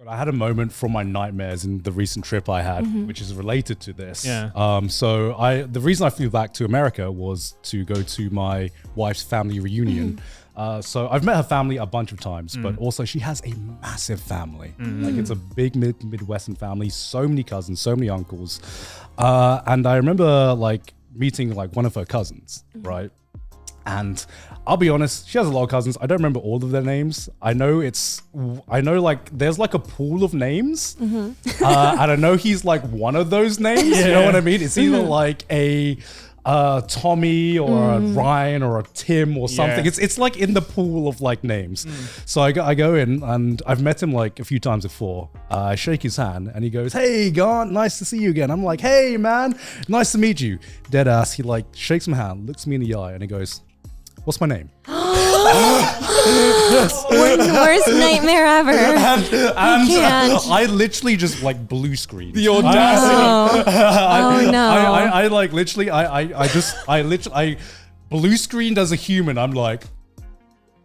I had a moment from my nightmares in the recent trip I had, which is related to this. Yeah. So the reason I flew back to America was to go to my wife's family reunion. So I've met her family a bunch of times, but also she has a massive family. Like it's a big Midwestern family, so many cousins, so many uncles. And I remember like meeting like one of her cousins, right? And I'll be honest, she has a lot of cousins. I don't remember all of their names. I know like there's like a pool of names. And I know he's like one of those names. You know what I mean? It's either like a Tommy or a Ryan or a Tim or something. It's like in the pool of like names. So I go in and I've met him like a few times before. I shake his hand and he goes, "Hey Garnt, nice to see you again." I'm like, "Hey man, nice to meet you." Dead ass. He like shakes my hand, looks me in the eye and he goes, "What's my name?" Worst nightmare ever. And I literally just like blue screened. The audacity. Oh no. I like literally I blue screened as a human. I'm like,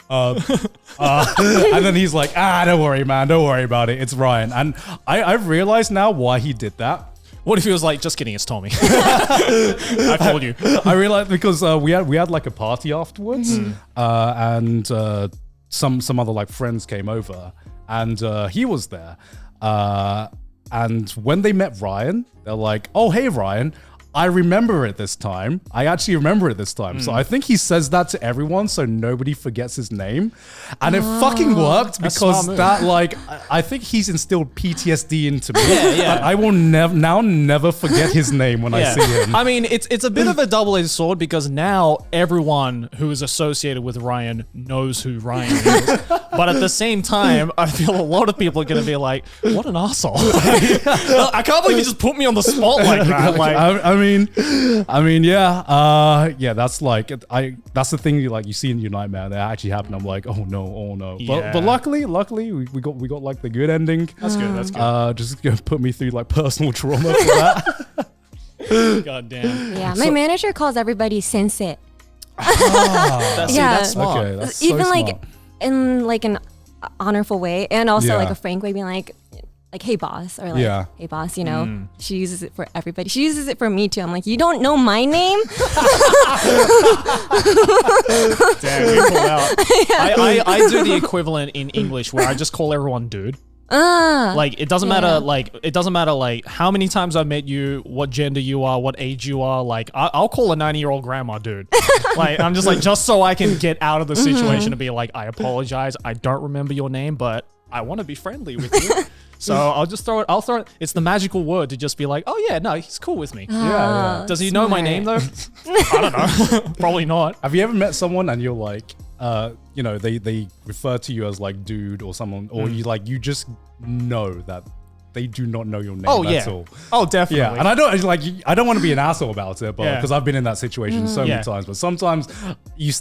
and then he's like, "Don't worry, man, don't worry about it. It's Ryan." And I've realized now why he did that. What if he was like, "Just kidding, it's Tommy." I told you. I realized because we had like a party afterwards, and some other like friends came over, and he was there. And when they met Ryan, they're like, "Oh, hey Ryan, I remember it this time. I actually remember it this time." So I think he says that to everyone so nobody forgets his name. And it fucking worked because that like, I think he's instilled PTSD into me. Like, I will never forget his name when I see him. I mean, it's a bit of a double-edged sword because now everyone who is associated with Ryan knows who Ryan is. But at the same time, I feel a lot of people are going to be like, "What an asshole." I can't believe you just put me on the spot like that. Like, I mean, yeah. That's like, that's the thing you see in your nightmare that actually happened. I'm like, oh no. But luckily, we got like the good ending. That's good. Just gonna put me through like personal trauma for that. God damn. Yeah, my manager calls everybody sensei. That's smart. Okay, that's Even so like smart. in like an honorful way, and also Yeah. like a frank way, being like, "Hey boss," or like, "Hey boss," you know. She uses it for everybody. She uses it for me too. I'm like, "You don't know my name?" Damn, you pulled out. I do the equivalent in English where I just call everyone dude. Like it doesn't matter. Like it doesn't matter. Like how many times I've met you, what gender you are, what age you are. Like I'll call a 90-year-old grandma dude. Like I'm just like just so I can get out of the situation and be like, "I apologize. I don't remember your name, but I want to be friendly with you." So I'll throw it. It's the magical word to just be like, "Oh yeah, no, he's cool with me." Yeah. Does he know my name though? I don't know. Probably not. Have you ever met someone and you're like, they refer to you as like dude or someone, or you just know that they do not know your name at all. Oh, definitely. Yeah, and I don't want to be an asshole about it, but because I've been in that situation so many times. But sometimes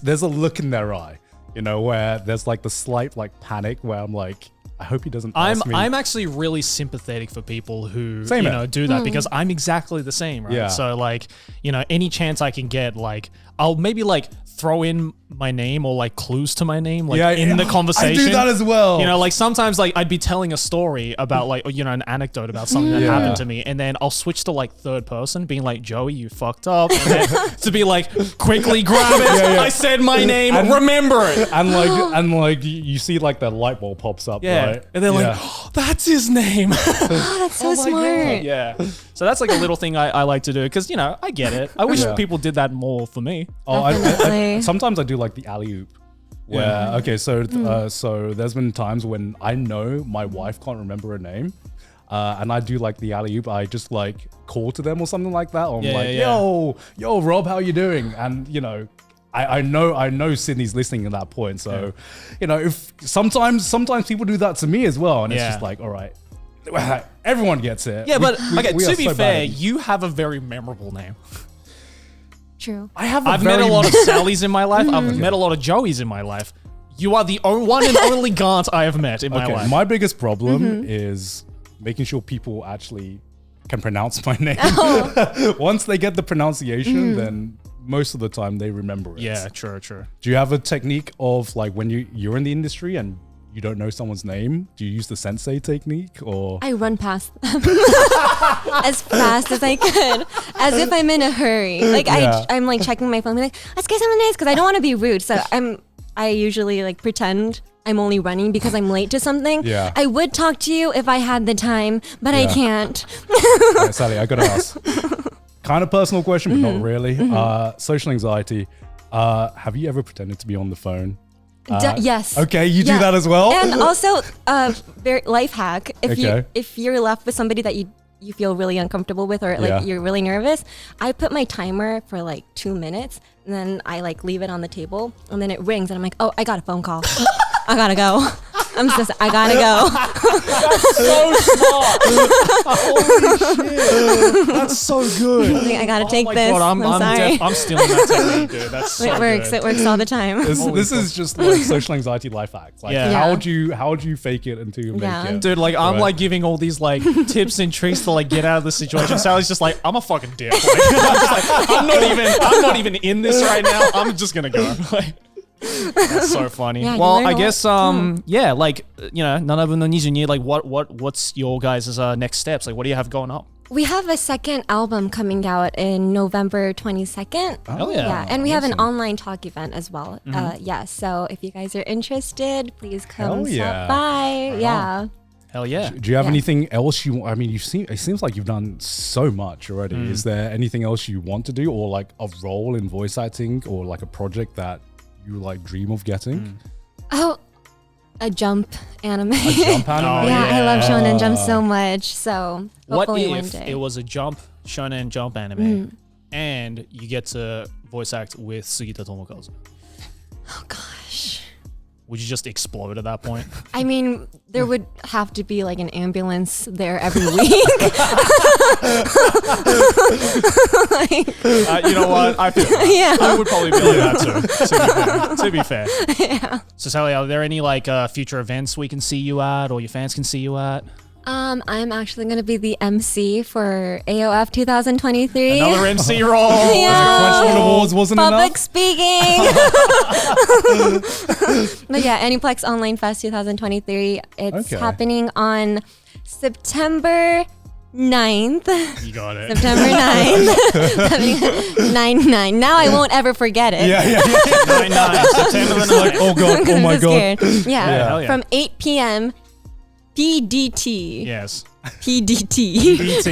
there's a look in their eye, where there's like the slight like panic where I'm like, I hope he doesn't ask me. I'm actually really sympathetic for people who do that because I'm exactly the same, right? Yeah. So like, any chance I can get, like I'll maybe like throw in my name or like clues to my name in the conversation. I do that as well. Like sometimes like I'd be telling a story about like an anecdote about something that happened to me, and then I'll switch to like third person being like, "Joey, you fucked up," and then to be like, "Quickly grab it. I said my name. Remember it." And like you see like the light bulb pops up, right? And they're like, "Oh, that's his name." That's so smart. Yeah. So that's like a little thing I like to do because, I get it. I wish people did that more for me. Sometimes I do like the alley-oop. So there's been times when I know my wife can't remember her name. And I do like the alley-oop. I just like call to them or something like that. Or I'm like, yo, Rob, how you doing? And, I know Sydney's listening at that point. So, if sometimes people do that to me as well. And it's just like, all right, everyone gets it. Yeah, but we to are be so fair, bad. you have a very memorable name. True. I've met a lot of Sallys in my life. I've met a lot of Joeys in my life. You are the one and only Garnt I have met in my life. My biggest problem is making sure people actually can pronounce my name. Once they get the pronunciation, then most of the time they remember it. Yeah, true. Do you have a technique of like when you're in the industry and you don't know someone's name, do you use the sensei technique or? I run past them as fast as I could, as if I'm in a hurry. Like I'm like checking my phone, be like, let's get something nice, because I don't want to be rude. So I usually like pretend I'm only running because I'm late to something. Yeah. I would talk to you if I had the time, but I can't. Right, Sally, I gotta ask. Kind of personal question, but not really. Social anxiety. Have you ever pretended to be on the phone? Yes. Okay, you do that as well? And also, very life hack. Okay. If you're left with somebody that you feel really uncomfortable with, or like you're really nervous, I put my timer for like 2 minutes, and then I like leave it on the table, and then it rings, and I'm like, oh, I got a phone call. I gotta go. I gotta go. That's so smart. Holy shit. That's so good. I gotta take this. God, I'm sorry. I'm stealing that technique, dude. That's so It works. good. It works all the time. This is just like social anxiety life hacks. Like how would you fake it until you make it? Dude, like I'm like giving all these like tips and tricks to like get out of the situation. Sally's just like, I'm a fucking dick. Like, I'm not even in this right now. I'm just gonna go. Like, that's so funny. Yeah, well, I guess yeah, like none of them need like what's your guys' next steps? Like, what do you have going up? We have a second album coming out in November 22nd. Hell yeah. Yeah, and we have an online talk event as well. So if you guys are interested, please come stop by. Yeah. Hell yeah. Do you have anything else I mean, it seems like you've done so much already. Is there anything else you want to do, or like a role in voice acting, or like a project that you like dream of getting? Oh, a jump anime. A jump anime? I love Shonen Jump so much. So what hopefully if one day. it was a Shonen Jump anime and you get to voice act with Sugita Tomokazu? Oh gosh. Would you just explode at that point? I mean, there would have to be like an ambulance there every week. You know what? I feel that. Yeah. I would probably be like that too. To be fair. Yeah. So Sally, are there any like future events we can see you at, or your fans can see you at? I'm actually going to be the MC for AOF 2023. Another MC role. Yeah. Crunchball Awards wasn't Public enough? speaking. But yeah, Aniplex Online Fest 2023. It's happening on September 9th. You got it. September 9th. 9/9. Now I won't ever forget it. Yeah. 9/9. September the 9th. Like, oh god, oh my god. Yeah. Hell yeah. From 8 p.m. PDT. Yes. PDT. BT.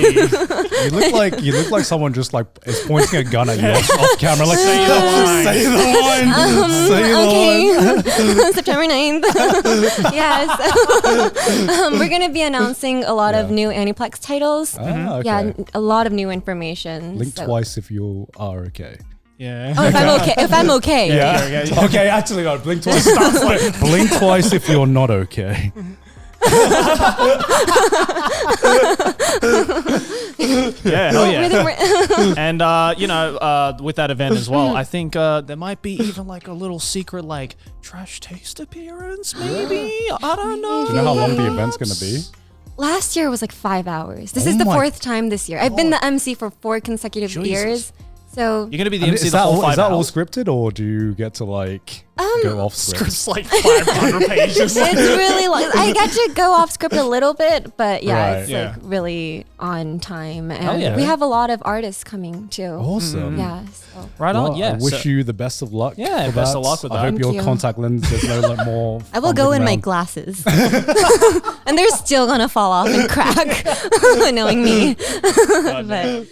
You look like someone just like is pointing a gun at you off camera. Like, Say the line. Say the line. Say the line. September 9th. Yes. We're going to be announcing a lot of new Aniplex titles. Okay. Yeah, a lot of new information. Blink twice if you are okay. Yeah. Oh, if I'm okay. Yeah. Okay, actually no. Blink twice. Blink twice if you're not okay. Yeah, hell yeah. And with that event as well, I think there might be even like a little secret like trash taste appearance, maybe. I don't know. Do you know how long the event's gonna be? Last year was like 5 hours. This is the 4th time this year. I've been the MC for 4 consecutive years. So you're gonna be the MC the whole 5 hours. Is that all scripted, or do you get to like go off script? Script's like 500 pages. It's really long. I get to go off script a little bit, but it's Right. like really on time. And yeah. we have a lot of artists coming too. Awesome. Yeah. So. Right on. Well, Yeah. I wish you the best of luck. Yeah, for best that. of luck with that. I hope Thank your you. contact lens there's no like more. I will go in my around. glasses. And they're still gonna fall off and crack, knowing me. But